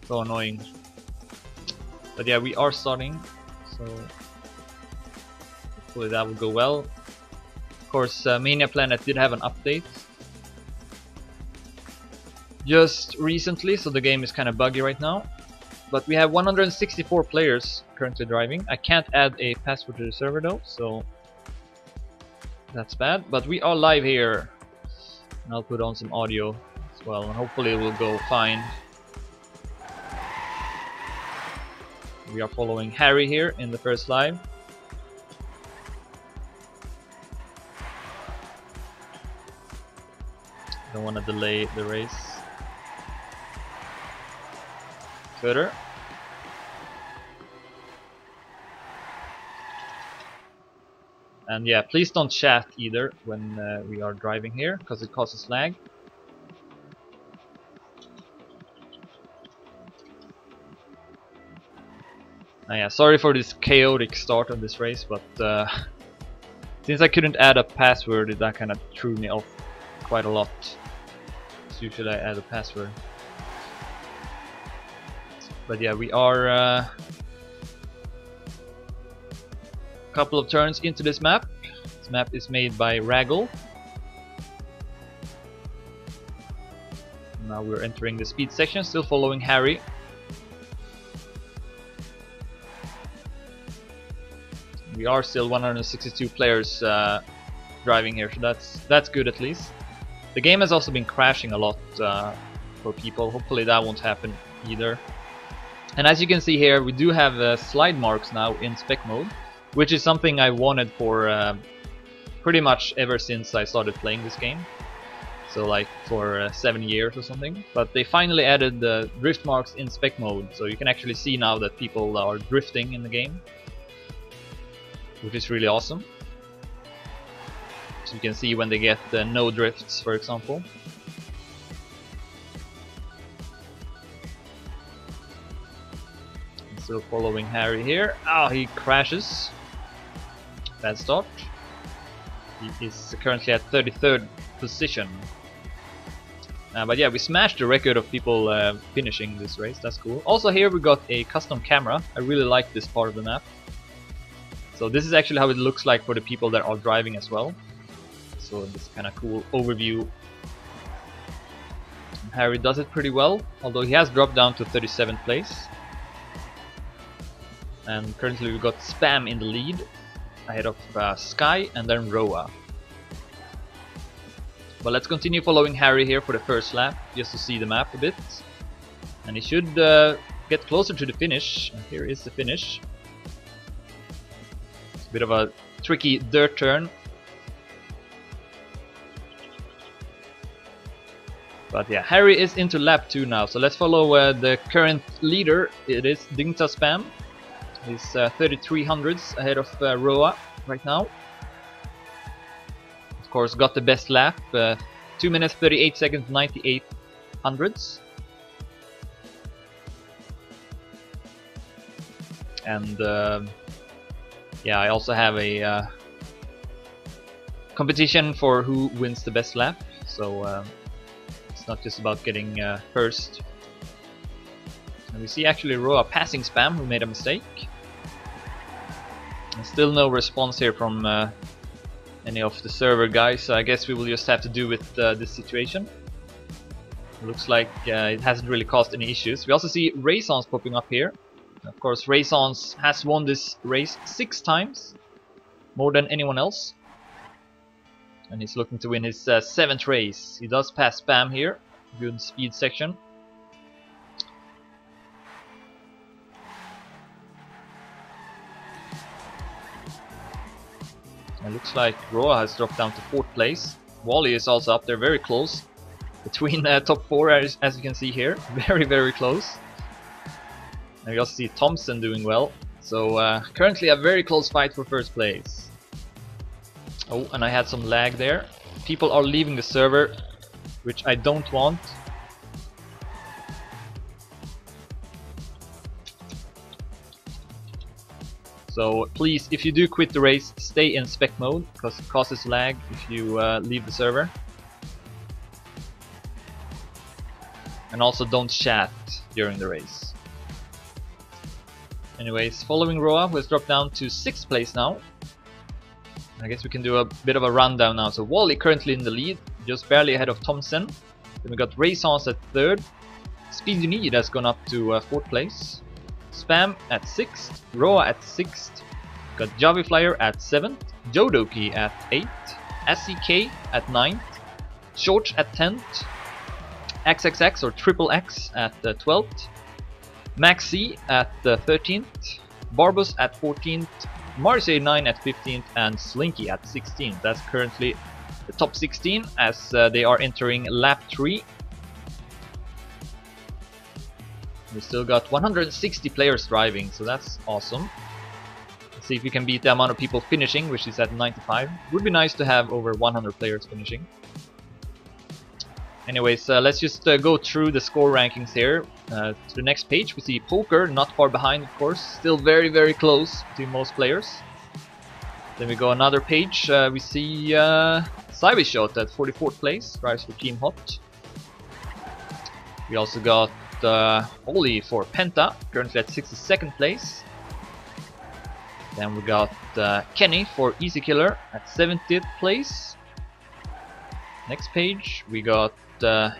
So annoying. But yeah, we are starting, so hopefully that will go well. Of course, Mania Planet did have an update just recently, so the game is kind of buggy right now. But we have 164 players currently driving. I can't add a password to the server though, so that's bad. But we are live here, and I'll put on some audio as well, and hopefully it will go fine. We are following Harry here in the first live. Don't want to delay the race. Further. And yeah, please don't chat either when we are driving here, because it causes lag. Yeah, sorry for this chaotic start of this race, but since I couldn't add a password, that kind of threw me off quite a lot. So usually I add a password. But yeah, we are a couple of turns into this map. This map is made by Raggle. Now we're entering the speed section, still following Harry. We are still 162 players driving here, so that's good at least. The game has also been crashing a lot for people. Hopefully that won't happen either. And as you can see here, we do have slide marks now in spec mode, which is something I wanted for pretty much ever since I started playing this game. So like for 7 years or something. But they finally added the drift marks in spec mode, so you can actually see now that people are drifting in the game, which is really awesome. So you can see when they get no drifts, for example. Still following Harry here. Ah, he crashes. Bad start. He is currently at 33rd position. But yeah, we smashed the record of people finishing this race. That's cool. Also here we got a custom camera. I really like this part of the map. So this is actually how it looks like for the people that are driving as well. So this kind of cool overview. And Harry does it pretty well, although he has dropped down to 37th place. And currently we've got Spam in the lead, ahead of Sky and then Roa. But let's continue following Harry here for the first lap, just to see the map a bit. And he should get closer to the finish. And here is the finish. It's a bit of a tricky dirt turn. But yeah, Harry is into lap 2 now, so let's follow the current leader. It is Dignitas Spam. He's 3300s ahead of Roa right now. Of course, got the best lap, 2 minutes 38 seconds 98 hundredths. And yeah, I also have a competition for who wins the best lap, so it's not just about getting first. And we see actually Roa passing Spam, who made a mistake. And still no response here from any of the server guys, so I guess we will just have to do with this situation. It looks like it hasn't really caused any issues. We also see Raisons popping up here. Of course, Raisons has won this race 6 times, more than anyone else. And he's looking to win his 7th race. He does pass Spam here, good speed section. It looks like Roa has dropped down to 4th place. Wally is also up there, very close. Between top 4, as you can see here. Very, very close. And we also see Thompson doing well. So currently a very close fight for first place. Oh, and I had some lag there. People are leaving the server, which I don't want. So please, if you do quit the race, stay in spec mode, because it causes lag if you leave the server. And also don't chat. during the race. Anyways, following Roa, who has dropped down to 6th place now. I guess we can do a bit of a rundown now. So Wally currently in the lead, just barely ahead of Thompson. Then we got Raisons at 3rd. Speed You Need has gone up to 4th place. Spam at 6th. Roa at 6th. Got Javi Flyer at 7th. Jodoki at 8th. SEK at 9th. Short at 10th. XXX or Triple X at 12th. Maxi at 13th. Barbus at 14th. Marseille 9 at 15th and Slinky at 16th. That's currently the top 16 as they are entering lap 3. We still got 160 players driving, so that's awesome. Let's see if we can beat the amount of people finishing, which is at 95. Would be nice to have over 100 players finishing. Anyways, let's just go through the score rankings here. To the next page, we see Poker, not far behind, of course. Still very, very close to most players. Then we go another page. We see Cybershot at 44th place, drives for Team Hot. We also got Oli for Penta, currently at 62nd place. Then we got Kenny for Easy Killer at 70th place. Next page, we got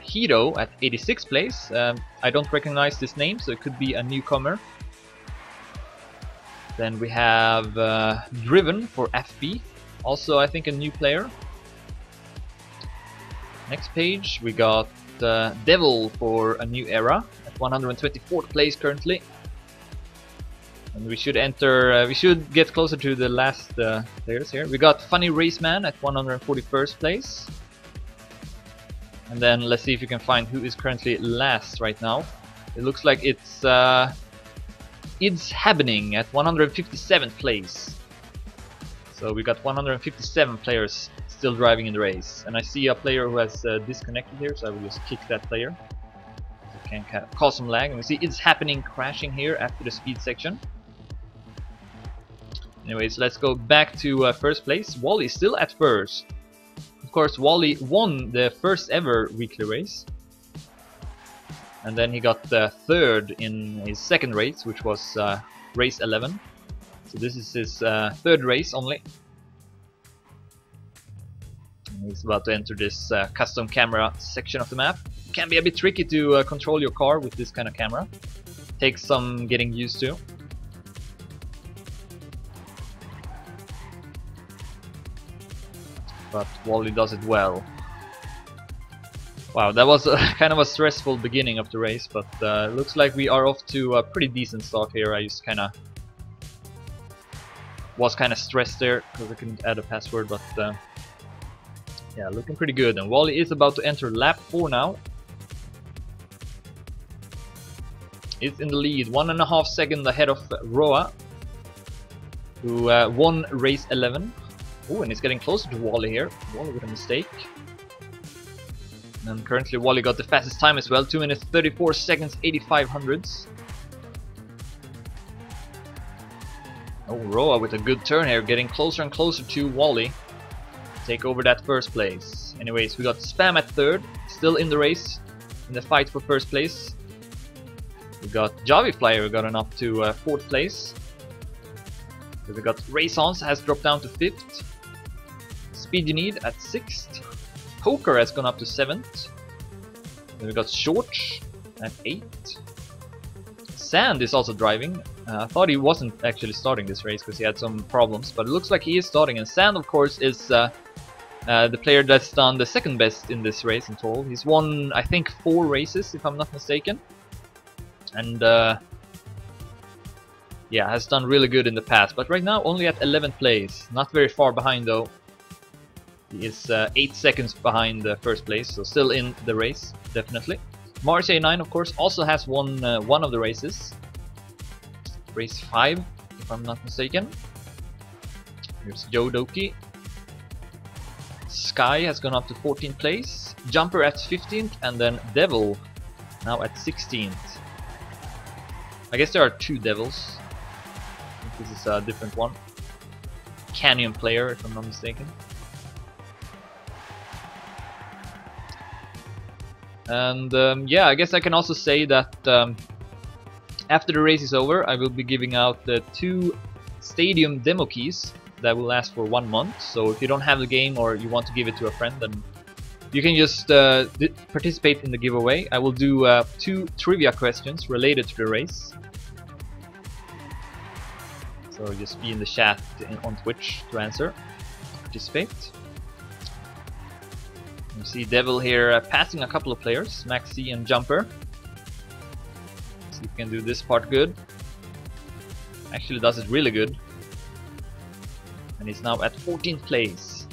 Hiro at 86th place. I don't recognize this name, so it could be a newcomer. Then we have Driven for FB, also I think a new player. Next page we got Devil for a new era at 124th place currently. And we should enter, we should get closer to the last players here. We got Funny Raceman at 141st place. And then let's see if you can find who is currently last right now. It looks like it's happening at 157th place. So we got 157 players still driving in the race. And I see a player who has disconnected here, so I will just kick that player. So it can cause some lag. And we see It's Happening crashing here after the speed section. Anyways, let's go back to first place. Wally still at first. Of course, Wally won the first ever weekly race. And then he got third in his second race, which was race 11. So this is his third race only. And he's about to enter this custom camera section of the map. It can be a bit tricky to control your car with this kind of camera. Takes some getting used to. But Wally does it well. Wow, that was kind of a stressful beginning of the race, but looks like we are off to a pretty decent start here. I just was kind of stressed there because I couldn't add a password, but yeah, looking pretty good. And Wally is about to enter lap 4 now. It's in the lead, 1.5 seconds ahead of Roa, who won race 11. Oh, and it's getting closer to Wally here. Wally with a mistake. And currently Wally got the fastest time as well, 2 minutes 34 seconds 85 hundredths. Oh, Roa with a good turn here, getting closer and closer to Wally. Take over that first place. Anyways, we got Spam at 3rd, still in the race, in the fight for first place. We got Javi Flyer gotten up to 4th place. We got Raisons has dropped down to 5th. Speed You Need at 6th. Poker has gone up to 7th. Then we got Short at 8th. Sand is also driving. I thought he wasn't actually starting this race because he had some problems, but it looks like he is starting. And Sand, of course, is the player that's done the second best in this race in total. He's won, I think, 4 races, if I'm not mistaken. And yeah, has done really good in the past. But right now, only at 11th place. Not very far behind, though. He is 8 seconds behind the first place, so still in the race, definitely. Marseille 9, of course, also has won one of the races. Race 5, if I'm not mistaken. Here's Jodoki. Sky has gone up to 14th place. Jumper at 15th, and then Devil now at 16th. I guess there are 2 Devils. I think this is a different one. Canyon player, if I'm not mistaken. And yeah, I guess I can also say that after the race is over, I will be giving out the 2 stadium demo keys that will last for 1 month. So if you don't have the game or you want to give it to a friend, then you can just participate in the giveaway. I will do 2 trivia questions related to the race. So just be in the chat on Twitch to answer, participate. You see Devil here passing a couple of players, Maxi and Jumper. See if we can do this part good. Actually does it really good. And he's now at 14th place.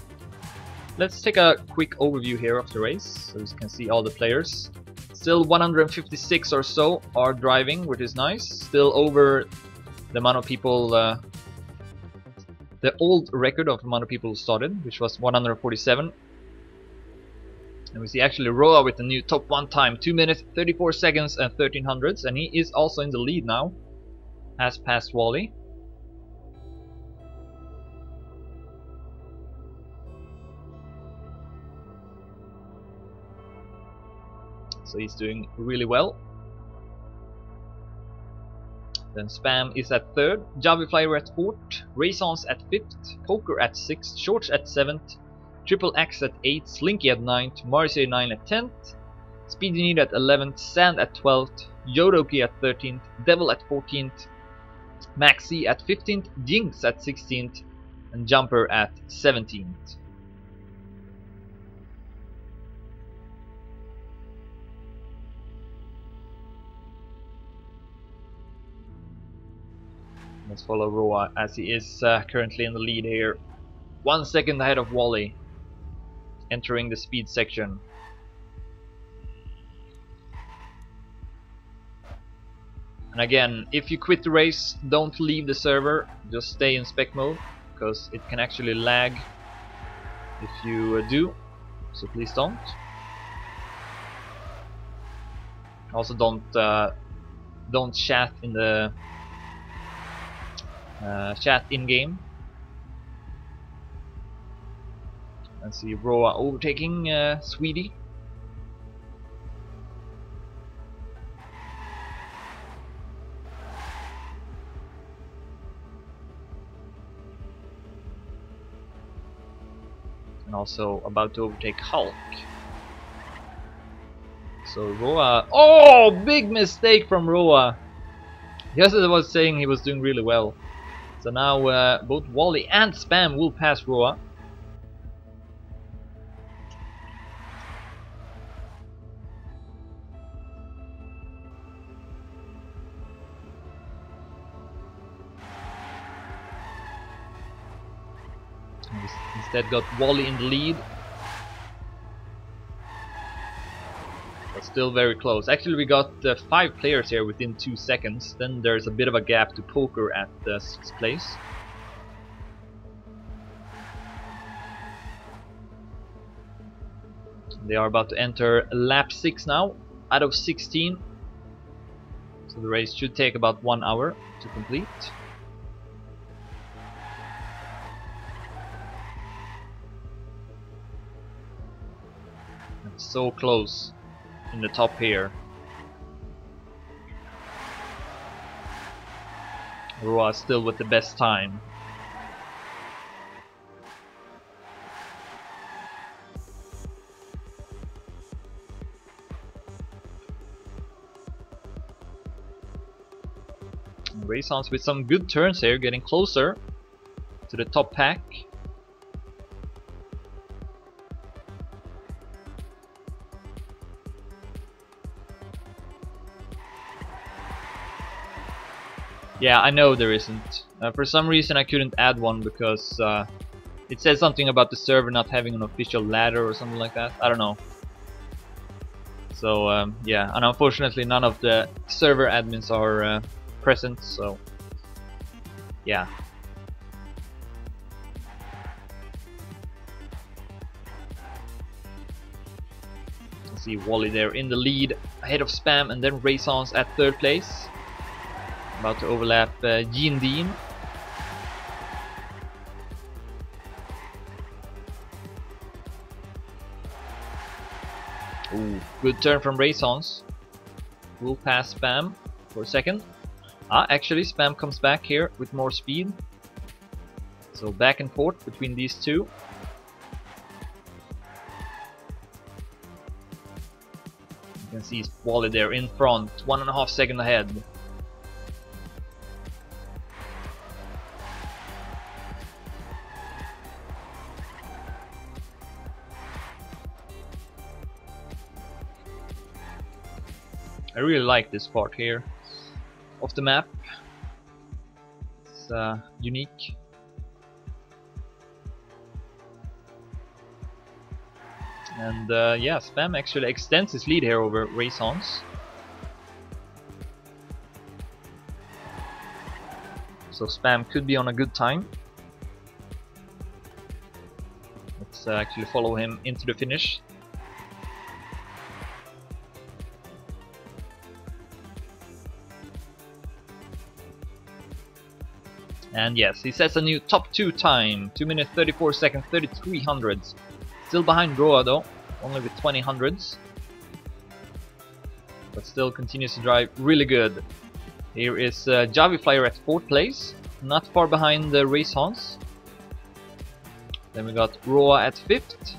Let's take a quick overview here of the race, so you can see all the players. Still 156 or so are driving, which is nice. Still over the amount of people, the old record of the amount of people who started, which was 147. And we see actually Roa with the new top 1 time, 2 minutes 34 seconds and 1300ths, and he is also in the lead now. Has passed Wally. So he's doing really well. Then Spam is at 3rd, Javi Flyer at 4th, Raisons at 5th, Poker at 6th, Shorts at 7th, Triple X at 8th, Slinky at 9th, Marcy 9 at 10th, Speedy Need at 11th, Sand at 12th, Yodoki at 13th, Devil at 14th, Maxi at 15th, Jinx at 16th, and Jumper at 17th. Let's follow Roa as he is currently in the lead here. 1 second ahead of Wally, entering the speed section. And again, if you quit the race, don't leave the server, just stay in spec mode, because it can actually lag if you do, so please don't. Also don't chat in the chat in-game. And see Roa overtaking Sweetie. And also about to overtake Hulk. So Roa, oh, big mistake from Roa. Yes, I was saying he was doing really well. So now both Wally and Spam will pass Roa. Instead got Wally in the lead. But still very close. Actually we got 5 players here within 2 seconds. Then there's a bit of a gap to Poker at 6th place. They are about to enter lap 6 now, out of 16. So the race should take about 1 hour to complete. And so close in the top here. Roa still with the best time. Raisons with some good turns here, getting closer to the top pack. Yeah, I know there isn't. For some reason I couldn't add one because it says something about the server not having an official ladder or something like that. I don't know. So yeah, and unfortunately none of the server admins are present, so yeah. See Wally there in the lead, ahead of Spam, and then Raisons at 3rd place. About to overlap Jean Dean. Ooh, Good turn from Raisons. We'll pass Spam for a second. Actually Spam comes back here with more speed. So back and forth between these two. You can see Wally there in front, 1.5 seconds ahead. I really like this part here of the map. It's unique. And yeah, Spam actually extends his lead here over Raisons. So Spam could be on a good time. Let's actually follow him into the finish. And yes, he sets a new top 2 time, 2 minutes 34 seconds 33 hundredths. Still behind Roa though, only with 20 hundredths. But still continues to drive really good. Here is Javi Flyer at 4th place, not far behind the Raisons. Then we got Roa at 5th.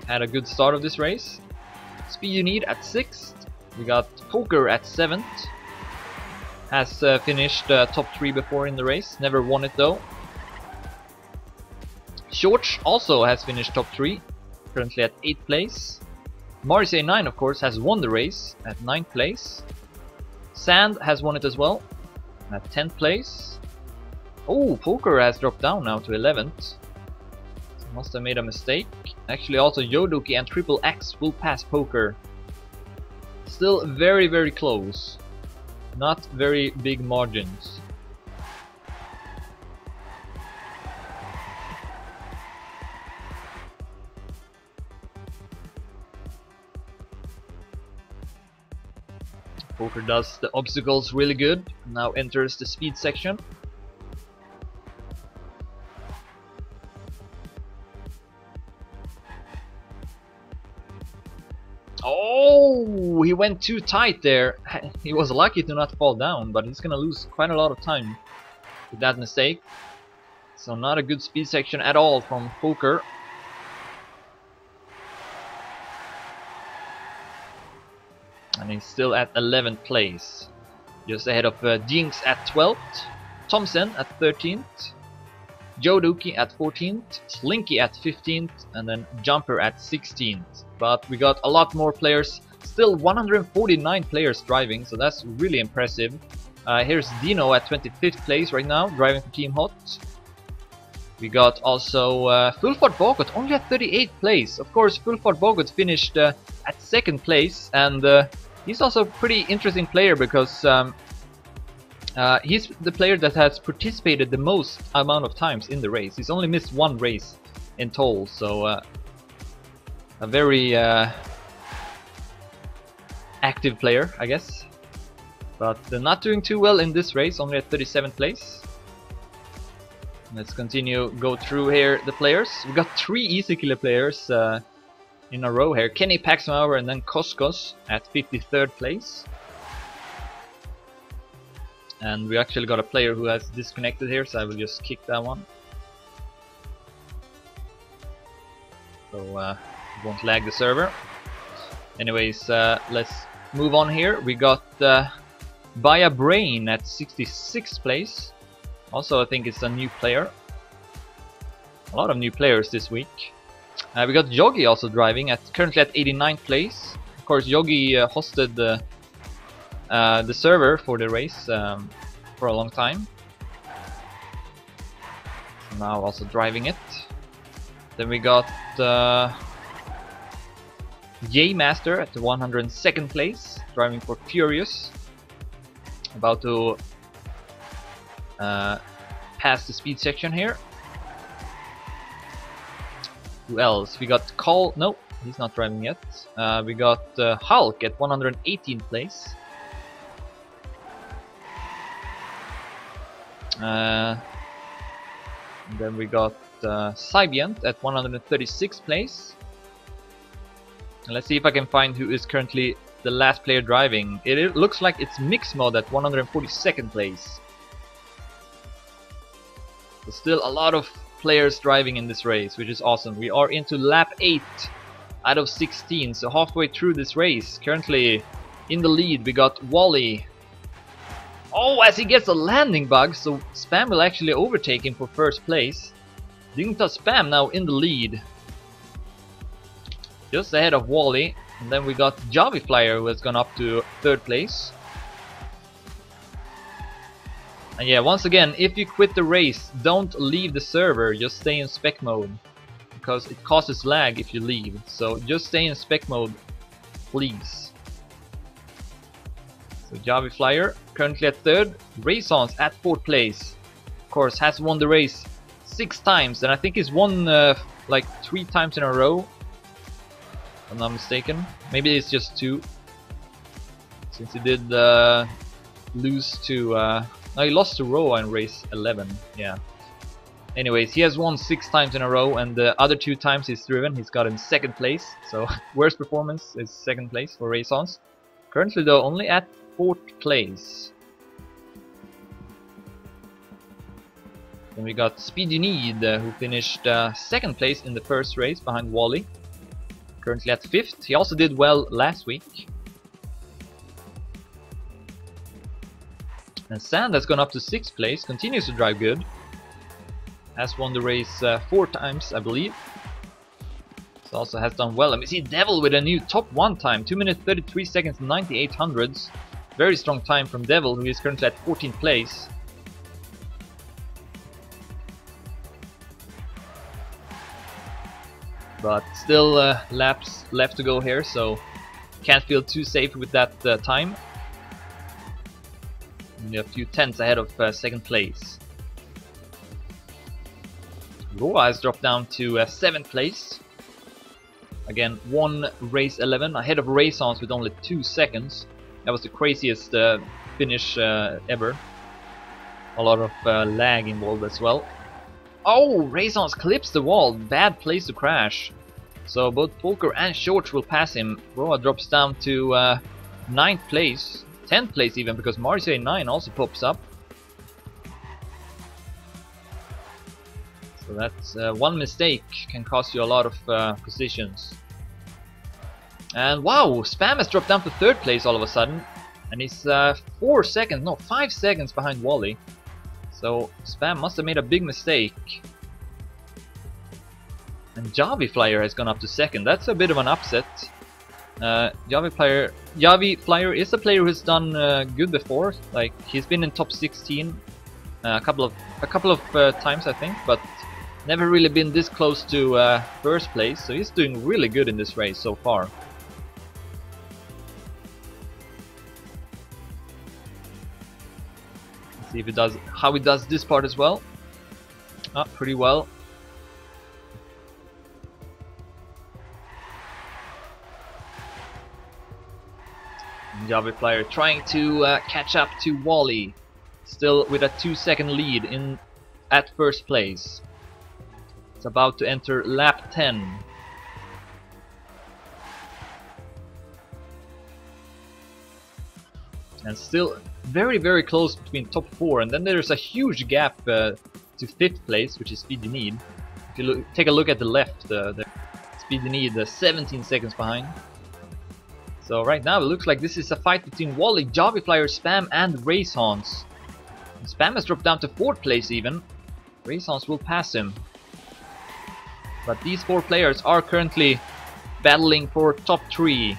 Had a good start of this race. Speed You Need at 6th. We got Poker at 7th. Has finished top 3 before in the race, never won it though. Shorts also has finished top 3, currently at 8th place. Mars A9 of course has won the race at 9th place. Sand has won it as well at 10th place. Oh, Poker has dropped down now to 11th. Must have made a mistake. Actually also Yoduki and Triple X will pass Poker. Still very very close. Not very big margins. Poker does the obstacles really good. Now enters the speed section. Oh, he went too tight there. He was lucky to not fall down, but he's gonna lose quite a lot of time with that mistake. So not a good speed section at all from Poker. And he's still at 11th place. Just ahead of Jinx at 12th, Thompson at 13th, Yoduki at 14th, Slinky at 15th, and then Jumper at 16th. But we got a lot more players, still 149 players driving, so that's really impressive. Here's Dino at 25th place right now, driving for Team Hot. We got also Fulford Bogot only at 38th place. Of course, Fulford Bogot finished at 2nd place, and he's also a pretty interesting player because he's the player that has participated the most amount of times in the race. He's only missed 1 race in total, so a very active player, I guess. But not doing too well in this race, only at 37th place. Let's continue, go through here the players. We got 3 easy killer players in a row here. Kenny Paxmauer and then Koskos at 53rd place. And we actually got a player who has disconnected here, so I will just kick that one. So won't lag the server. Anyways, let's move on here. We got Baya Brain at 66th place. Also, I think it's a new player. A lot of new players this week. We got Yogi also driving, currently at 89th place. Of course, Yogi hosted the server for the race for a long time. Now also driving it. Then we got J Master at the 102nd place, driving for Furious. About to pass the speed section here. Who else? We got Cole. No, he's not driving yet. We got Hulk at 118th place. Then we got Sybient at 136th place. And let's see if I can find who is currently the last player driving. It looks like it's Mixmod at 142nd place. So still a lot of players driving in this race, which is awesome. We are into lap 8 out of 16, so halfway through this race. Currently in the lead we got Wally. Oh, as he gets a landing bug, so fB's actually overtake him for first place. Dignita fB now in the lead, just ahead of Wally. And then we got Flyer, who has gone up to third place. And yeah, once again, if you quit the race, don't leave the server, just stay in spec mode, because it causes lag if you leave. So just stay in spec mode, please. So Flyer currently at third, Raisons at fourth place. Of course, has won the race 6 times, and I think he's won like 3 times in a row, if I'm not mistaken. Maybe it's just 2, since he did lose to no, he lost to Roa in race 11. Yeah. Anyways, he has won 6 times in a row, and the other 2 times he's driven, he's got in second place. So worst performance is second place for Raisons. Currently though only at 4th place. Then we got Speedy Need, who finished 2nd place in the first race behind Wally. Currently at 5th. He also did well last week. And Sand has gone up to 6th place, continues to drive good. Has won the race 4 times, I believe. So also has done well. And we see Devil with a new top 1 time, 2 minutes 33 seconds 98 hundredths. Very strong time from Devil, who is currently at 14th place. But still laps left to go here, so can't feel too safe with that time. Only a few tenths ahead of 2nd place. Roa has dropped down to 7th place. Again, 1 race 11 ahead of Raisons with only 2 seconds. That was the craziest finish ever. A lot of lag involved as well. Oh, Raisons clips the wall. Bad place to crash. So both Polker and Shorts will pass him. Roa drops down to 9th place. 10th place even, because Marseille 9 also pops up. So that's one mistake can cost you a lot of positions. And wow, fB has dropped down to 3rd place all of a sudden. And he's 5 seconds behind Wally. So fB must have made a big mistake. And Flyer has gone up to 2nd. That's a bit of an upset. Flyer is a player who's done good before. Like, he's been in top 16 a couple of times, I think, but never really been this close to 1st place. So he's doing really good in this race so far. Let's see if how he does this part as well. Pretty well. Flyer trying to catch up to Wally, still with a 2-second lead at 1st place. It's about to enter lap 10. And still very close between top 4, and then there's a huge gap to 5th place, which is Speedy Need. If you take a look at the left, the Speedy Need 17 seconds behind. So right now it looks like this is a fight between Wally, Flyer, fB and Raisons. fB has dropped down to 4th place even. Raisons will pass him. But these 4 players are currently battling for top 3.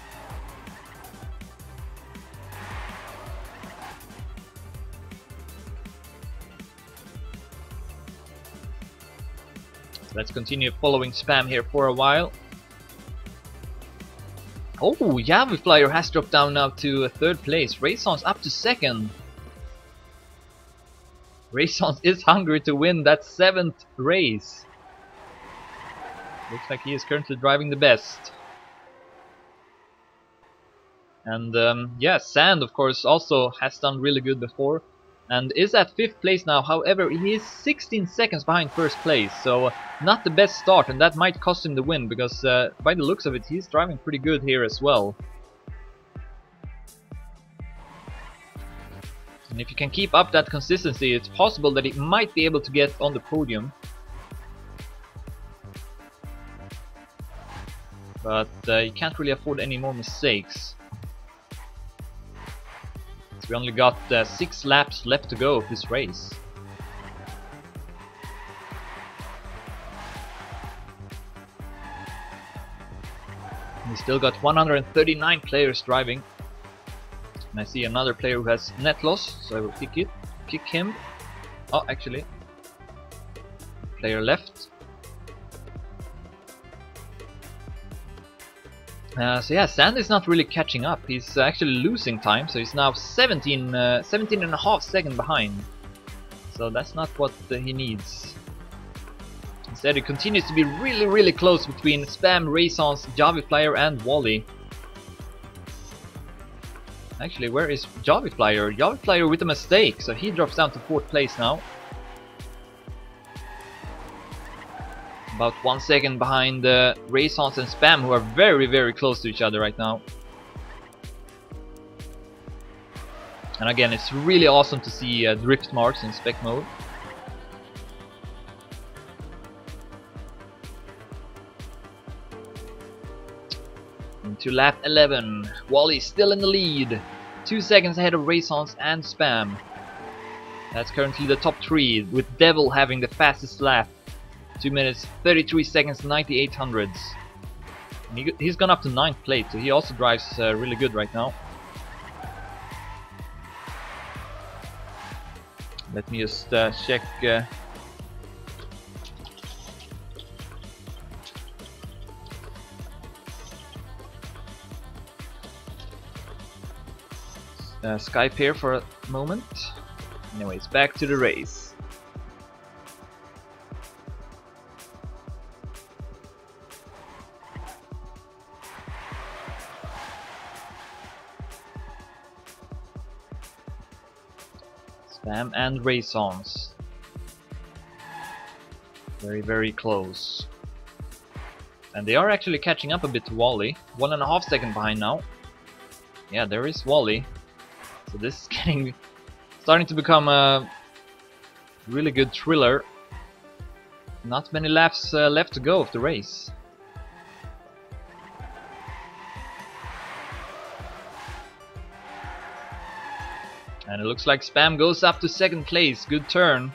Let's continue following fB here for a while. Oh, Flyer has dropped down now to 3rd place. Raisons up to 2nd. Raisons is hungry to win that 7th race. Looks like he is currently driving the best. And yeah, Sand of course also has done really good before. and is at 5th place now. However, he is 16 seconds behind first place, so not the best start, and that might cost him the win, because by the looks of it, he's driving pretty good here as well. And if you can keep up that consistency, it's possible that he might be able to get on the podium. But you can't really afford any more mistakes. So we only got 6 laps left to go of this race. We still got 139 players driving. And I see another player who has net loss, so I will kick him. Oh, actually, player left. So yeah, Sand is not really catching up. He's actually losing time, so he's now 17 and a half seconds behind. So that's not what he needs. Instead, it continues to be really close between Spam, Raisons, Javiflyer and Wally. Actually, where is Javiflyer? Javiflyer with a mistake, so he drops down to 4th place now. About 1 second behind Raisons and Spam, who are very close to each other right now. And again, it's really awesome to see drift marks in spec mode. Into lap 11, Wally still in the lead, 2 seconds ahead of Raisons and Spam. That's currently the top 3, with Devil having the fastest lap. 2 minutes 33 seconds 98 hundredths. He's gone up to 9th place, so he also drives really good right now. Let me just check. Skype here for a moment. Anyways, back to the race. Spam and Raisons. Very close. And they are actually catching up a bit to Wally. 1.5 seconds behind now. Yeah, there is Wally. So this is starting to become a really good thriller. Not many laps left to go of the race. And it looks like Spam goes up to 2nd place. Good turn.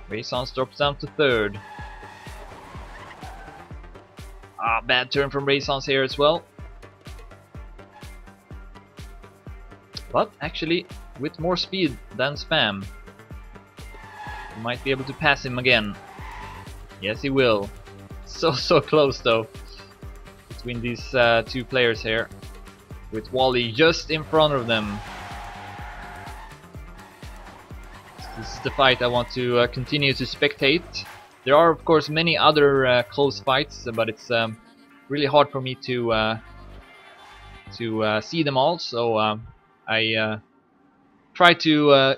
Raisons drops down to 3rd. Ah, bad turn from Raisons here as well. But actually, with more speed than Spam, he might be able to pass him again. Yes, he will. So close though, between these 2 players here, with Wally just in front of them. This is the fight I want to continue to spectate. There are of course many other close fights, but it's really hard for me to see them all, so I try to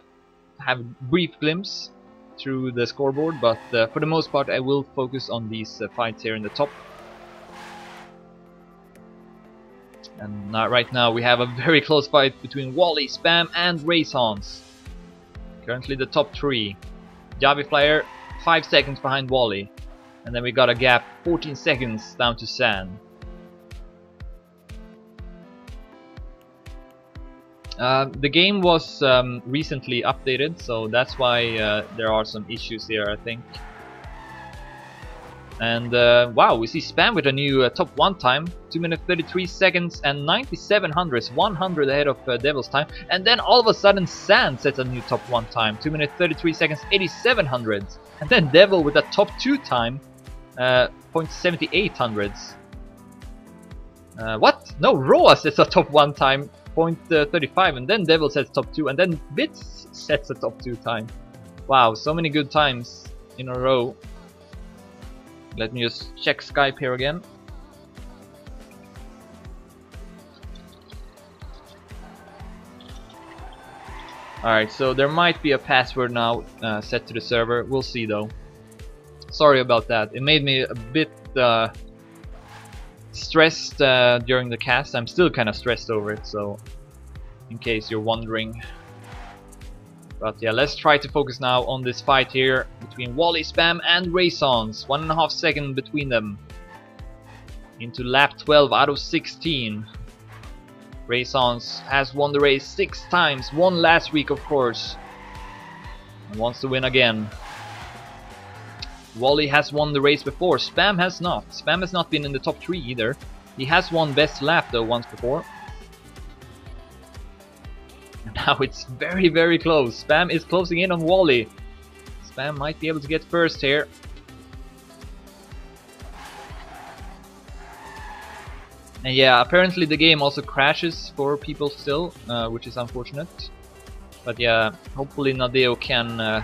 have a brief glimpse through the scoreboard, but for the most part I will focus on these fights here in the top. And right now we have a very close fight between Wally, Spam and Raisons. Currently the top 3. Javiflyer 5 seconds behind Wally. And then we got a gap 14 seconds down to Sand. The game was recently updated, so that's why there are some issues here, I think. And wow, we see Spam with a new top 1 time, 2 minutes 33 seconds and 97 hundredths, 100 ahead of Devil's time. And then all of a sudden Sand sets a new top 1 time, 2 minutes 33 seconds, 87 hundredths. And then Devil with a top 2 time, 0.78 hundredths. What? No, Roa sets a top 1 time, 0.35, and then Devil sets top 2, and then Bits sets a top 2 time. Wow, so many good times in a row. Let me just check Skype here again. Alright, so there might be a password now set to the server. We'll see though. Sorry about that. It made me a bit stressed during the cast. I'm still kind of stressed over it, so in case you're wondering. But yeah, let's try to focus now on this fight here between Wally, Spam and Raisons. 1.5 seconds between them. Into lap 12 out of 16. Raisons has won the race 6 times, won last week of course, and wants to win again. Wally has won the race before, Spam has not. Spam has not been in the top 3 either. He has won best lap though once before. And now it's very very close. Spam is closing in on Wally. Spam might be able to get first here. And yeah, apparently the game also crashes for people still, which is unfortunate. But yeah, hopefully Nadeo can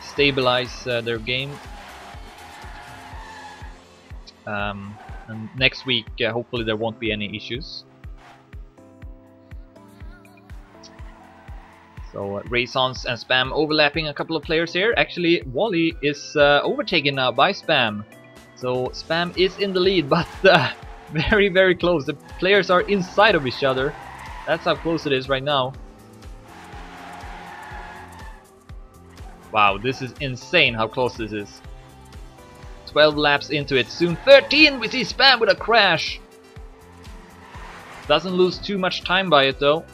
stabilize their game. And next week, hopefully there won't be any issues. So Raisons and Spam overlapping a couple of players here. Actually, Wally is overtaken now by Spam. So Spam is in the lead, but very very close. The players are inside of each other. That's how close it is right now. Wow, this is insane how close this is. 12 laps into it, soon 13. We see Spam with a crash. Doesn't lose too much time by it though.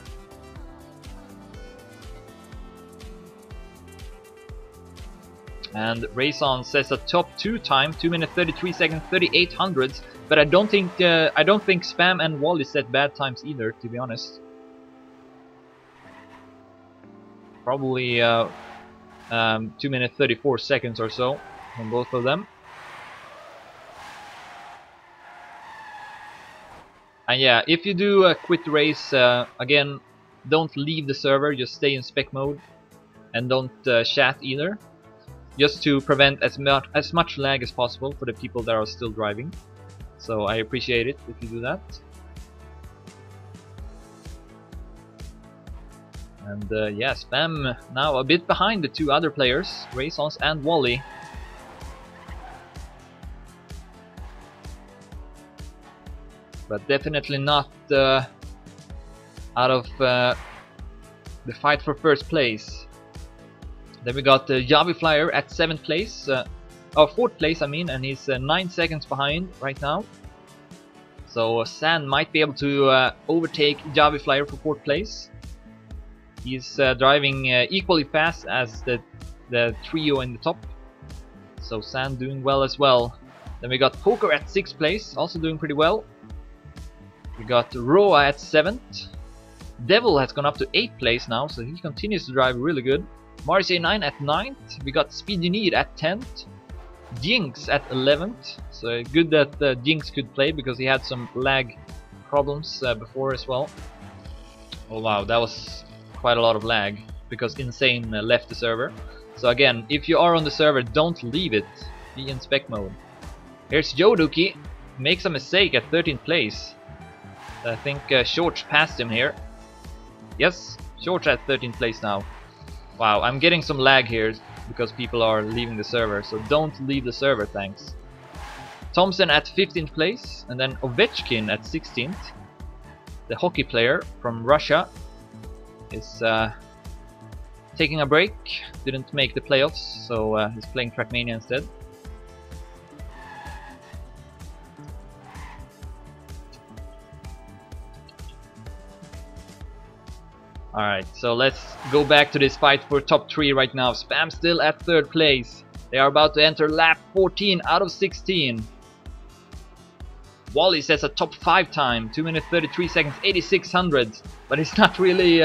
And Raison says a top 2 time, 2 minutes 33 seconds 38 hundredths. But I don't think Spam and Wally set bad times either, to be honest. Probably 2 minutes 34 seconds or so on both of them. And yeah, if you do quit the race, again, don't leave the server, just stay in spec mode. And don't chat either. Just to prevent as much lag as possible for the people that are still driving. So I appreciate it if you do that. And yeah, Spam now a bit behind the 2 other players, Raisons and Wally. But definitely not out of the fight for first place. Then we got Javi Flyer at 7th place, 4th place I mean, and he's 9 seconds behind right now. So Sand might be able to overtake Javi Flyer for 4th place. He's driving equally fast as the trio in the top. So Sand doing well as well. Then we got Poker at 6th place, also doing pretty well. We got Roa at 7th. Devil has gone up to 8th place now, so he continues to drive really good. Marcy 9 at 9th. We got Speed You Need at 10th. Jinx at 11th. So good that Jinx could play because he had some lag problems before as well. Oh wow, that was quite a lot of lag because Insane left the server. So again, if you are on the server, don't leave it. Be in spec mode. Here's Joduki. Makes a mistake at 13th place. I think Shorts passed him here. Yes, Shorts at 13th place now. Wow, I'm getting some lag here because people are leaving the server, so don't leave the server, thanks. Thompson at 15th place, and then Ovechkin at 16th. The hockey player from Russia is taking a break, didn't make the playoffs, so he's playing Trackmania instead. Alright, so let's go back to this fight for top 3 right now. Spam still at 3rd place. They are about to enter lap 14 out of 16. Wally says a top 5 time, 2 minutes 33 seconds 86 hundredths. But he's not really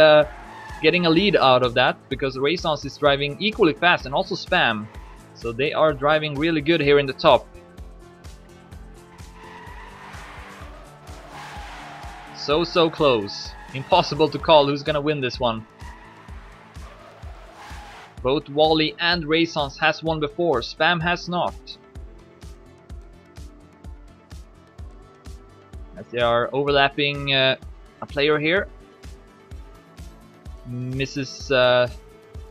getting a lead out of that because Raisons is driving equally fast and also Spam. So they are driving really good here in the top. So close. Impossible to call who's gonna win this one. Both Wally and Raisons has won before, Spam has not. As they are overlapping a player here. Mrs.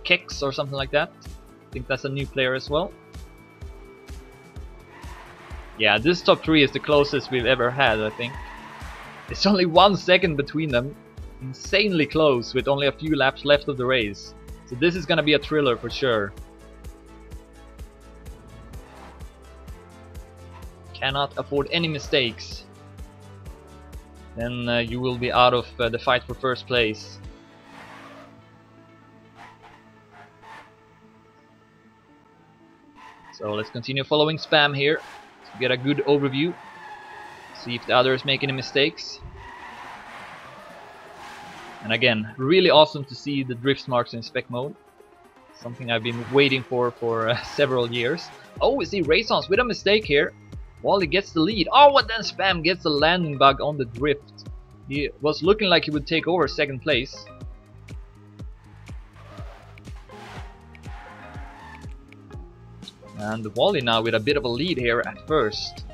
Kicks or something like that. I think that's a new player as well. Yeah, this top 3 is the closest we've ever had, I think. It's only 1 second between them. Insanely close with only a few laps left of the race. So this is gonna be a thriller for sure. Cannot afford any mistakes. Then you will be out of the fight for first place. So let's continue following Spam here to get a good overview. See if the others make any mistakes. And again, really awesome to see the drift marks in spec mode. Something I've been waiting for several years. Oh, we see Raisons with a mistake here. Wally gets the lead. Oh, and then Spam gets the landing bug on the drift. He was looking like he would take over second place. And Wally now with a bit of a lead here at first.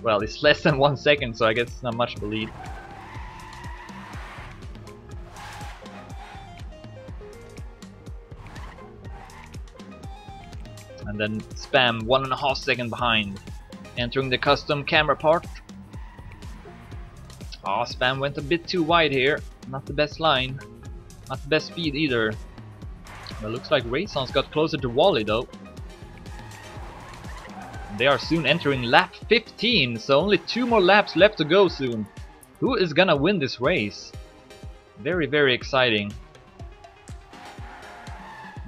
Well, it's less than 1 second, so I guess it's not much of a lead. And then Spam 1.5 seconds behind, entering the custom camera part. Oh, Spam went a bit too wide here. Not the best line, not the best speed either. Well, looks like Raisons got closer to Wally though. They are soon entering lap 15, so only 2 more laps left to go soon. Who is gonna win this race? Very, very exciting.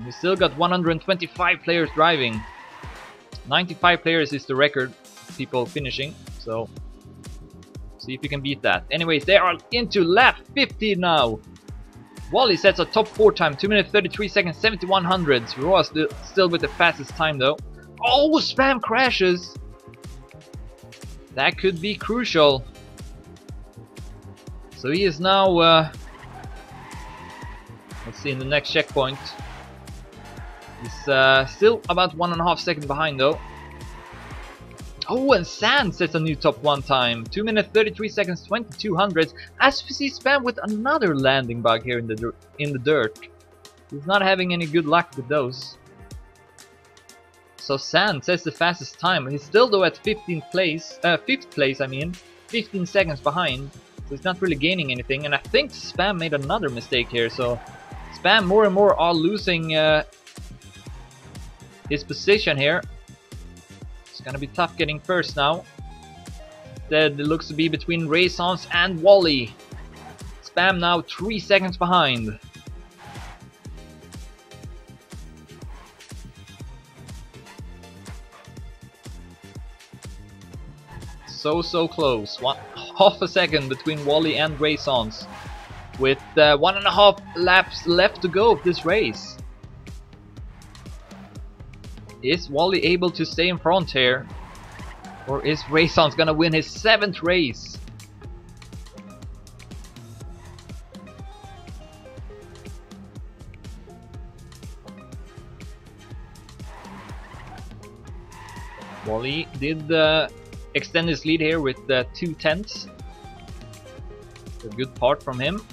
We still got 125 players driving. 95 players is the record people finishing, so see if you can beat that. Anyways, they are into lap 50 now. Wally sets a top 4 time, 2 minutes 33 seconds 71 hundredths. Roa still with the fastest time though. Oh, Spam crashes! That could be crucial. So he is now, let's see, in the next checkpoint. He's still about 1.5 seconds behind though. Oh, and Sand sets a new top 1 time, 2 minutes 33 seconds 22 hundredths. As we see Spam with another landing bug here in the dirt. He's not having any good luck with those. So Sand sets the fastest time. He's still though at 5th place, I mean, 15 seconds behind. So he's not really gaining anything. And I think Spam made another mistake here. So Spam more and more are losing his position here. It's gonna be tough getting first now. Instead, it looks to be between Raisons and Wally. Spam now 3 seconds behind. So close. 1/2 a second between Wally and Raisons, with 1.5 laps left to go of this race. Is Wally able to stay in front here, or is Raisons gonna win his 7th race? Wally did extend his lead here with 2/10. A good part from him.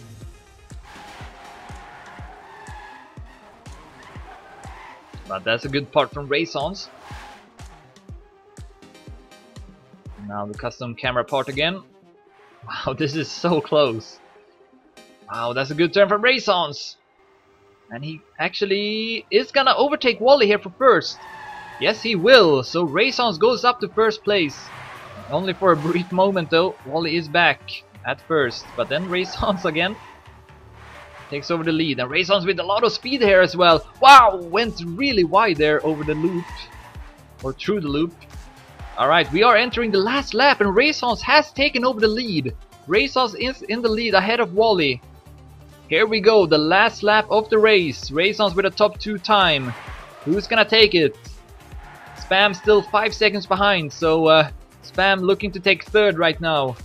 But that's a good part from Raisons. Now the custom camera part again. Wow, this is so close. Wow, that's a good turn from Raisons. And he actually is gonna overtake Wally here for first. Yes, he will. So Raisons goes up to first place. Only for a brief moment though. Wally is back at first. But then Raisons again takes over the lead. And Raisons with a lot of speed here as well. Wow, went really wide there over the loop. Or through the loop. Alright, we are entering the last lap and Raisons has taken over the lead. Raisons is in the lead ahead of Wally. Here we go, the last lap of the race. Raisons with a top 2 time. Who's gonna take it? Spam still 5 seconds behind, so Spam looking to take 3rd right now.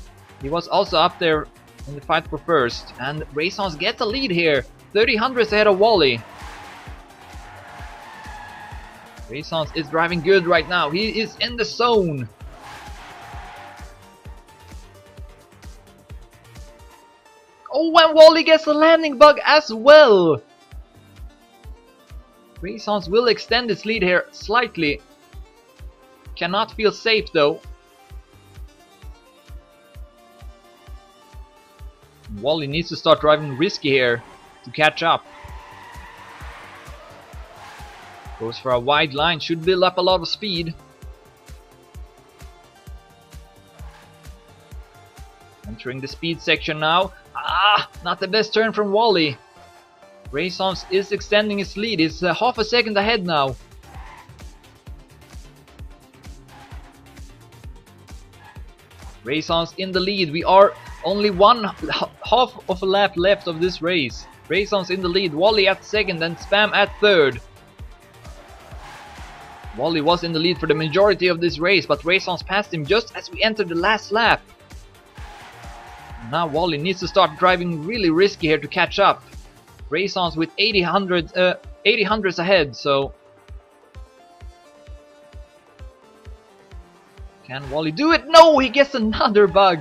He was also up there in the fight for first. And Raisons gets the lead here. 30 hundredths ahead of Wally. Raisons is driving good right now. He is in the zone. Oh, and Wally gets a landing bug as well. Renaissance will extend its lead here slightly. Cannot feel safe though. Wally needs to start driving risky here to catch up. Goes for a wide line, should build up a lot of speed. Entering the speed section now. Not the best turn from Wally. Renaissance is extending its lead. It's half a second ahead now. Renaissance in the lead. We are only half of a lap left of this race. Renaissance in the lead. Wally at second and Spam at third. Wally was in the lead for the majority of this race, but Renaissance passed him just as we entered the last lap. Now Wally needs to start driving really risky here to catch up. Renaissance with 80 hundredths ahead, so can Wally do it? No, he gets another bug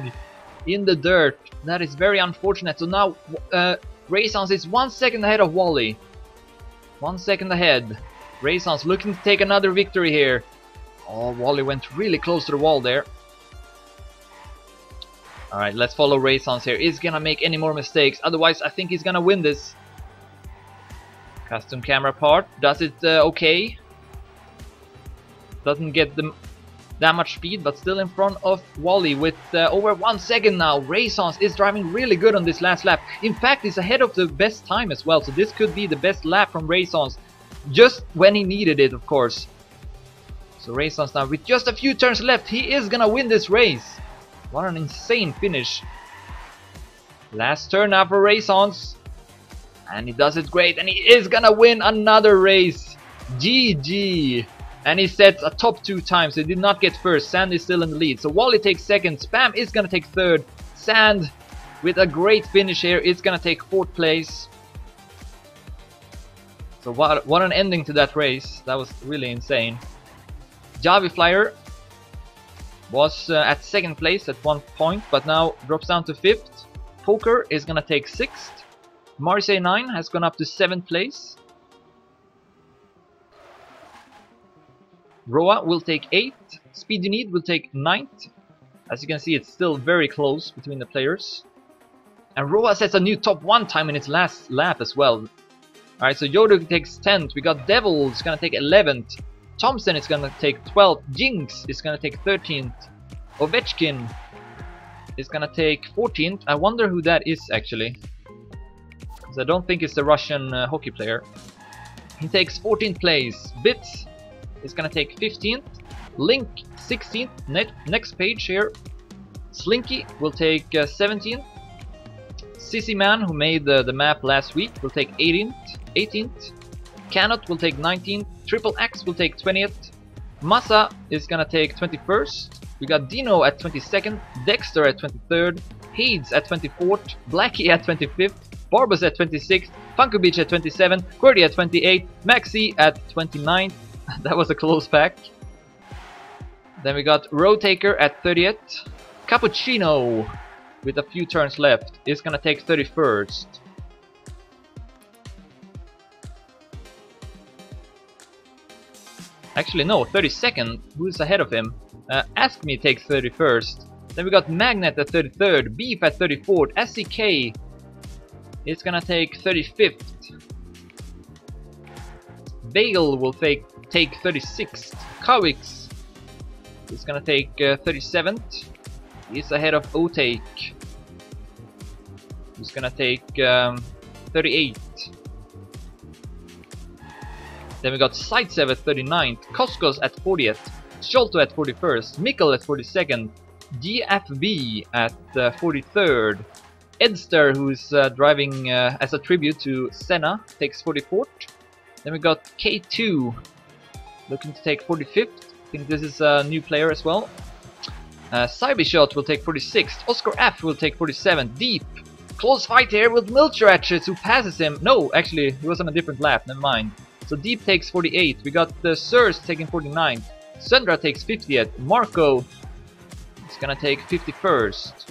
in the dirt. That is very unfortunate. So now Renaissance is 1 second ahead of Wally. 1 second ahead. Renaissance looking to take another victory here. Oh, Wally went really close to the wall there. Alright, let's follow Renaissance here. He's gonna make any more mistakes, otherwise I think he's gonna win this. Custom camera part, does it okay. Doesn't get that much speed, but still in front of Wally with over 1 second now. Renaissance is driving really good on this last lap. In fact, he's ahead of the best time as well, so this could be the best lap from Renaissance. Just when he needed it, of course. So Renaissance now with just a few turns left, he is gonna win this race. What an insane finish. Last turn now for Renaissance. And he does it great, and he is gonna win another race. GG. And he sets a top 2 times. He did not get first. Sand is still in the lead. So Wally takes second. Spam is gonna take third. Sand with a great finish here is gonna take 4th place. So what an ending to that race. That was really insane. Javi Flyer was at 2nd place at 1 point, but now drops down to 5th. Poker is gonna take 6th. Marseille 9 has gone up to 7th place. Roa will take 8th. Speed You Need will take 9th. As you can see, it's still very close between the players. And Roa sets a new top 1 time in its last lap as well. Alright, so Yodo takes 10th. We got Devil is gonna take 11th. Thompson is gonna take 12th. Jinx is gonna take 13th. Ovechkin is gonna take 14th. I wonder who that is actually. Because I don't think it's the Russian hockey player. He takes 14th place. Bits is gonna take 15th. Link 16th. Next page here. Slinky will take 17th. Sissy Man, who made the map last week, will take 18th. Cannot will take 19th. Triple X will take 20th. Massa is gonna take 21st. We got Dino at 22nd. Dexter at 23rd. Hades at 24th. Blackie at 25th. Barbus at 26th. Funko Beach at 27th. QWERTY at 28th. Maxi at 29th. That was a close pack. Then we got Roadtaker at 30th. Cappuccino, with a few turns left, is gonna take 31st. Actually no, 32nd. Who's ahead of him? Ask Me takes 31st. Then we got Magnet at 33rd. Beef at 34th. SCK is gonna take 35th. Bagel will take 36th. Kawix is gonna take 37th. He's ahead of Otake, who's gonna take 38th. Then we got Sightsev at 39th, Koskos at 40th, Sholto at 41st, Mikkel at 42nd, GFB at 43rd, Edster, who's driving as a tribute to Senna, takes 44th. Then we got K2 looking to take 45th. I think this is a new player as well. Cybershot will take 46th. Oscar F will take 47th. Deep. Close fight here with Milchratches, who passes him. No, actually, he was on a different lap. Never mind. So Deep takes 48th. We got the Sirs taking 49th. Sundra takes 50th. Marco is gonna take 51st.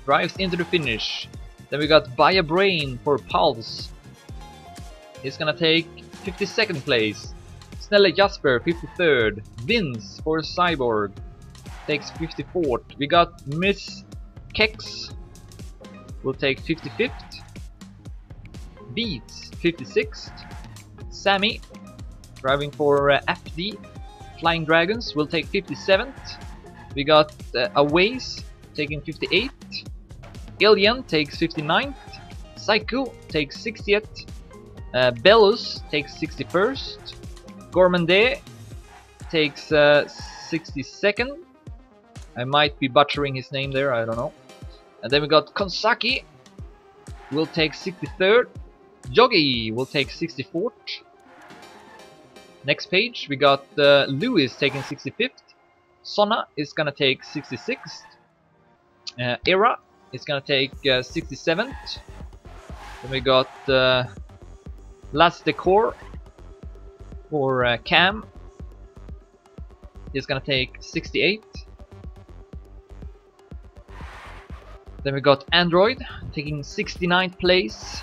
drives into the finish. Then we got Buy a Brain for Pulse. He's gonna take 52nd place. Snelle Jasper 53rd. Vince for Cyborg takes 54th. We got Miss Kex will take 55th. Beats 56th. Sammy driving for FD Flying Dragons will take 57th. We got Aways taking 58th. Alien takes 59th. Psycho takes 60th. Bellus takes 61st. Gourmandé takes 62nd. I might be butchering his name there, I don't know. And then we got Konsaki will take 63rd. Joggy will take 64th. Next page we got Lewis taking 65th. Sonna is gonna take 66th. Era is gonna take 67th. Then we got Las Decor for Cam is gonna take 68th. Then we got Android taking 69th place.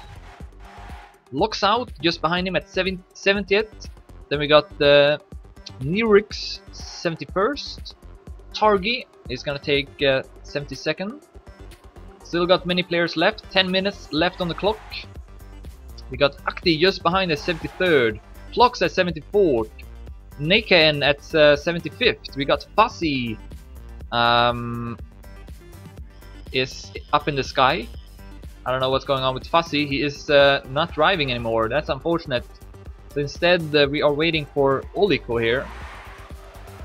Locks out just behind him at 70th. Then we got Nirix 71st. Targi is gonna take 72nd. Still got many players left. 10 minutes left on the clock. We got Akti just behind at 73rd. Flocks at 74th. Naken at 75th. We got Fuzzy is up in the sky. I don't know what's going on with Fuzzy. He is not driving anymore. That's unfortunate. So instead we are waiting for Oliko here.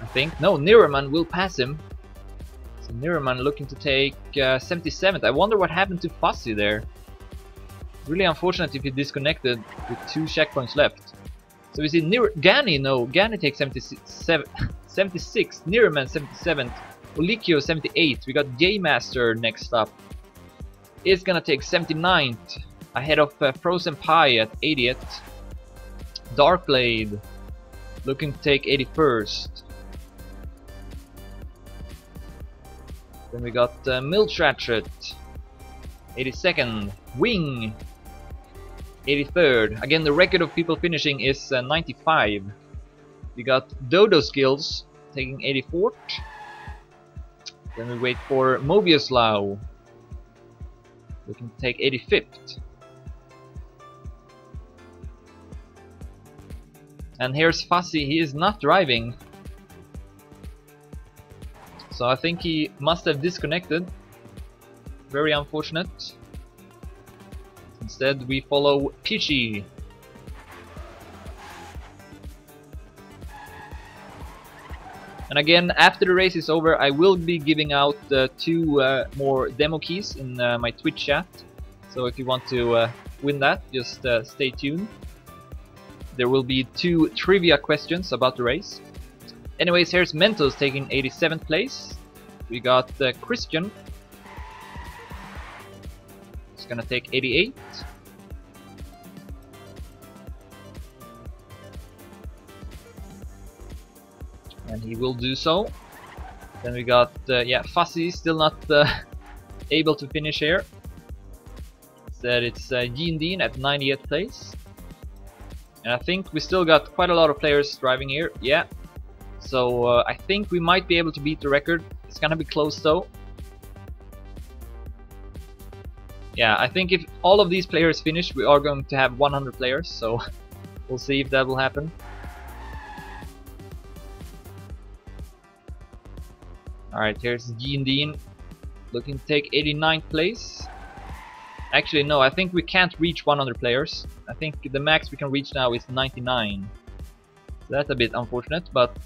I think. No, Niraman will pass him. So Niraman looking to take 77th. I wonder what happened to Fuzzy there. Really unfortunate if he disconnected with 2 checkpoints left. So we see Gani, no, Gani takes 76th, Niraman 77th, Olikio 78th. We got Gaymaster next up. Is gonna take 79th, ahead of Frozen Pie at 80th. Darkblade looking to take 81st. Then we got Miltratchet 82nd, Wing 83rd. Again, the record of people finishing is 95. We got Dodo Skills taking 84th. Then we wait for Mobius Lau looking to take 85th. And here's Fuzzy, he is not driving. So I think he must have disconnected. Very unfortunate. Instead we follow Peachy. And again, after the race is over, I will be giving out 2 more demo keys in my Twitch chat. So if you want to win that, just stay tuned. There will be 2 trivia questions about the race. Anyways, here's Mentos taking 87th place. We got Christian. He's gonna take 88th. And he will do so. Then we got yeah, Fuzzy still not able to finish here. Instead it's Jean Dean at 90th place. And I think we still got quite a lot of players driving here. Yeah. So I think we might be able to beat the record. It's gonna be close though. Yeah, I think if all of these players finish, we are going to have 100 players. So we'll see if that will happen. Alright, here's Jean Dean looking to take 89th place. Actually, no, I think we can't reach 100 players. I think the max we can reach now is 99. So that's a bit unfortunate, but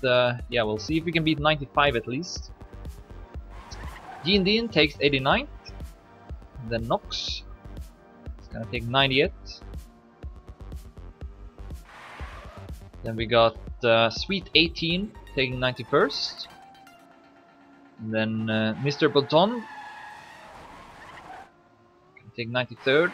yeah, we'll see if we can beat 95 at least. Jean Dean takes 89th. Then Nox is gonna take 90th. Then we got Sweet 18 taking 91st. And then Mr. Bolton can take 93rd.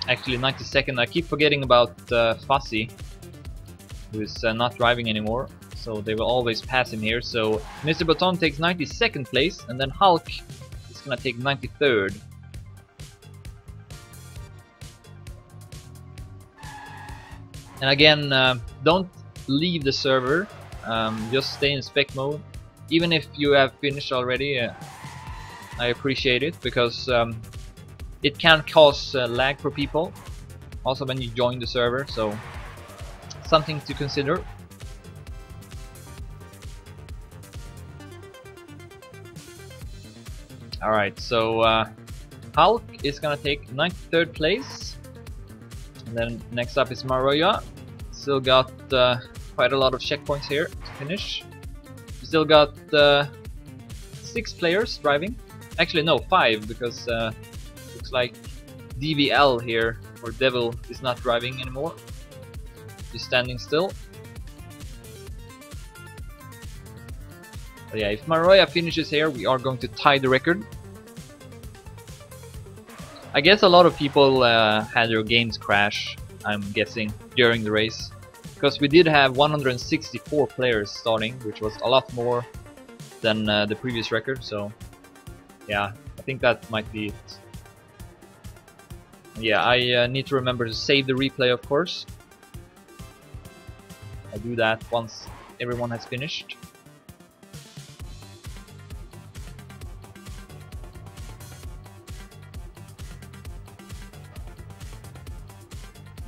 Actually 92nd. I keep forgetting about Fuzzy, who is not driving anymore, so they will always pass him here. So Mr. Baton takes 92nd place, and then Hulk is gonna take 93rd. And again, don't leave the server, just stay in spec mode. Even if you have finished already, I appreciate it, because it can cause lag for people, also when you join the server, so something to consider. Alright, so Hulk is gonna take 93rd place. And then next up is Maroya. Still got quite a lot of checkpoints here to finish. We still got 6 players driving. Actually no, 5, because looks like DVL here, or Devil, is not driving anymore. He's standing still. But yeah, if Maroya finishes here, we are going to tie the record. I guess a lot of people had their games crash, I'm guessing, during the race. Because we did have 164 players starting, which was a lot more than the previous record, so yeah, I think that might be it. Yeah, I need to remember to save the replay, of course. I'll do that once everyone has finished.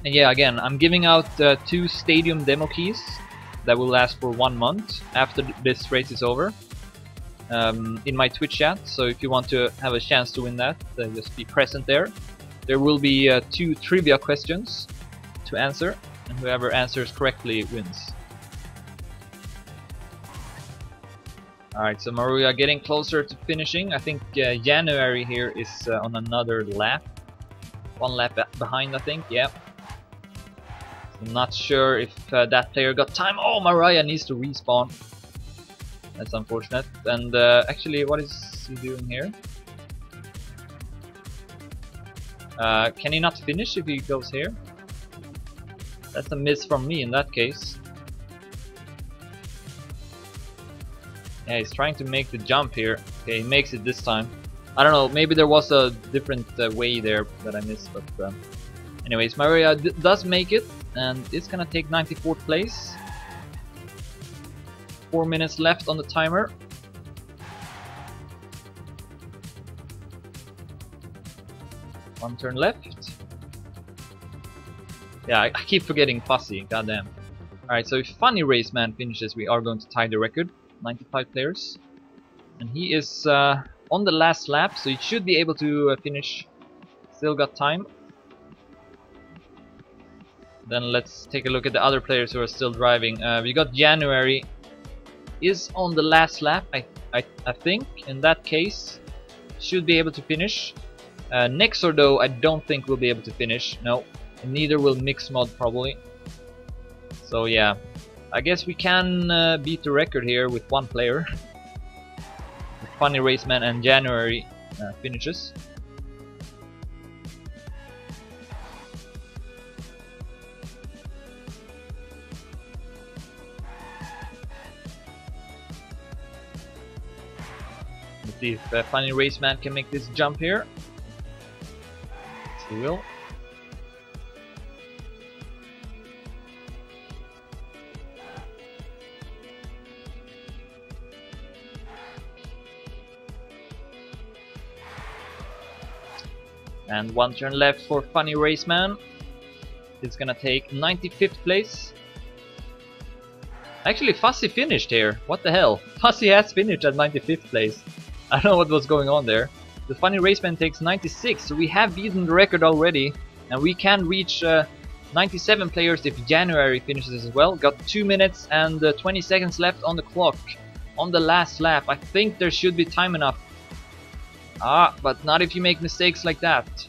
And yeah, again, I'm giving out 2 stadium demo keys that will last for 1 month after this race is over, in my Twitch chat. So if you want to have a chance to win that, just be present there. There will be 2 trivia questions to answer, and whoever answers correctly wins. Alright, so Maruya getting closer to finishing. I think January here is on another lap. 1 lap behind, I think, yeah. I'm not sure if that player got time. Oh, Mariah needs to respawn. That's unfortunate. And actually, what is he doing here? Can he not finish if he goes here? That's a miss from me in that case. Yeah, he's trying to make the jump here. Okay, he makes it this time. I don't know, maybe there was a different way there that I missed, but anyways, Maria does make it, and it's gonna take 94th place. 4 minutes left on the timer. One turn left. Yeah, I keep forgetting Fussy, goddamn. Alright, so if Funny Race Man finishes, we are going to tie the record. 95 players. And he is on the last lap, so he should be able to finish. Still got time. Then let's take a look at the other players who are still driving. We got January is on the last lap, I think. In that case, should be able to finish. Nexor though, I don't think will be able to finish. No, and neither will Mixmod probably. So yeah, I guess we can beat the record here with 1 player. Funny Raceman and January finishes. Let's see if Funny Raceman can make this jump here. Yes, he will. And 1 turn left for Funny Raceman. It's gonna take 95th place. Actually, Fussy finished here. What the hell? Fussy has finished at 95th place. I don't know what was going on there. The Funny Raceman takes 96, so we have beaten the record already. And we can reach 97 players if January finishes as well. Got 2 minutes and 20 seconds left on the clock. On the last lap. I think there should be time enough. Ah, but not if you make mistakes like that.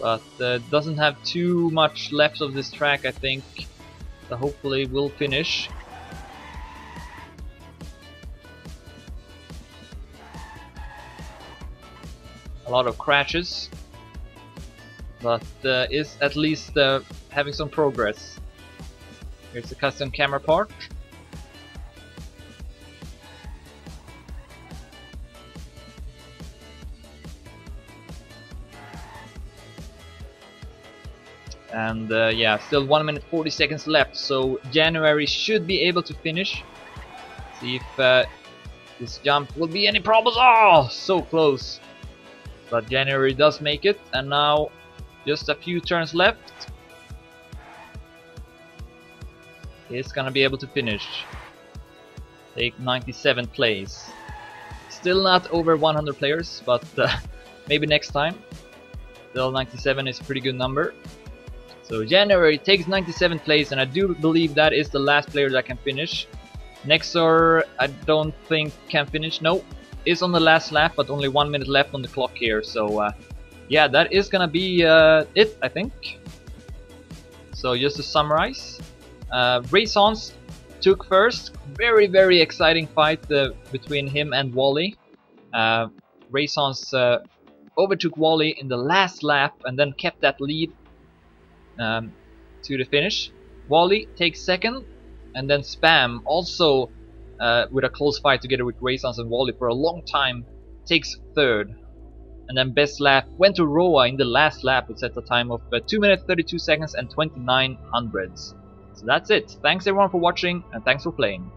But doesn't have too much left of this track, I think. So hopefully we'll finish. a lot of crashes, but is at least having some progress. Here's the custom camera part. And yeah, still 1 minute 40 seconds left, so January should be able to finish. See if this jump will be any problems. Oh, so close. But January does make it, and now just a few turns left. He's gonna be able to finish. Take 97th place. Still not over 100 players, but maybe next time. Still 97 is a pretty good number. So January takes 97th place, and I do believe that is the last player that can finish. Nexor, I don't think can finish. No, is on the last lap, but only 1 minute left on the clock here. So yeah, that is gonna be it, I think. So just to summarize, Raysons took first. Very exciting fight between him and Wally. Raysons overtook Wally in the last lap and then kept that lead to the finish. Wally takes second, and then Spam also with a close fight together with Raysons and Wally for a long time takes third. And then best lap went to Roa in the last lap, which set a time of 2 minutes 32 seconds and 29 hundredths. So that's it. Thanks everyone for watching, and thanks for playing.